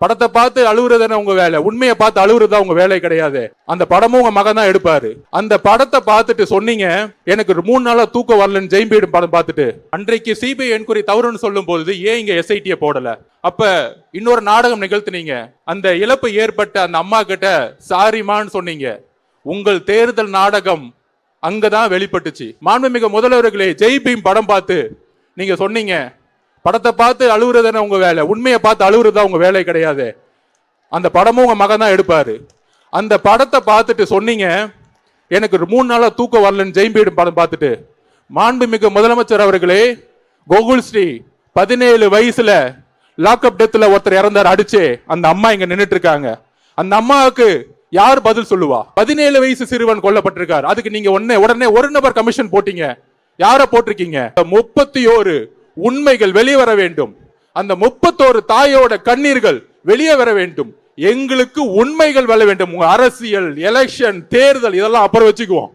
படத்தை பார்த்து அழுகுறதுன்னு உங்க வேலை, உண்மையை பார்த்து அழுகுறதா உங்க வேலை கிடையாது. அந்த படமும் உங்க மகன் தான் எடுப்பாரு. அந்த படத்தை பார்த்துட்டு சொன்னீங்க எனக்கு 3 நாளா தூக்கம் வரலன்னு ஜெயிம்பீடு படம் பார்த்துட்டு. அன்றைக்கு சிபிஐ என்கொயரி தவறுன்னு சொல்லும் போது ஏன் இங்க எஸ்ஐடியை போடல? அப்ப இன்னொரு நாடகம் நிகழ்த்தினீங்க. அந்த இழப்பு ஏற்பட்ட அந்த அம்மா கிட்ட சாரிமான்னு சொன்னீங்க. உங்கள் தேர்தல் நாடகம் அங்கதான் வெளிப்பட்டுச்சு. மாண்புமிகு முதல்வர்களே, ஜெய் பீம் படம் பார்த்து நீங்க சொன்னீங்க படத்தை பார்த்து அழுகுறதுன்னு உங்க வேலை, உண்மையை பார்த்து அழுகுறதா உங்க வேலை கிடையாது. அந்த படமும் உங்க மகன் தான் எடுப்பாரு. அந்த படத்தை பார்த்துட்டு சொன்னீங்க எனக்கு 3 நாளா தூக்கம் வரலன்னு ஜெயிம்பீடு படம் பார்த்துட்டு. மாண்புமிகு முதலமைச்சர் அவர்களே, கோகுல் ஸ்ரீ 17 வயசுல லாக்அப் டெத்ல ஒருத்தர் இறந்தார் அடிச்சு. அந்த அம்மா இங்க நின்றுட்டு இருக்காங்க. அந்த அம்மாவுக்கு யார் பதில் சொல்லுவா? 17 வயசு சிறுவன் கொல்லப்பட்டிருக்கார். அதுக்கு நீங்க உடனே ஒரு நபர் கமிஷன் போட்டீங்க. யார போட்டிருக்கீங்க? 31 உண்மைகள் வெளியே வர வேண்டும். அந்த 31 தாயோட கண்ணீர்கள் வெளியே வர வேண்டும். எங்களுக்கு உண்மைகள் வர வேண்டும். அரசியல், எலெக்ஷன், தேர்தல் இதெல்லாம் அப்புறம் வச்சுக்குவோம்.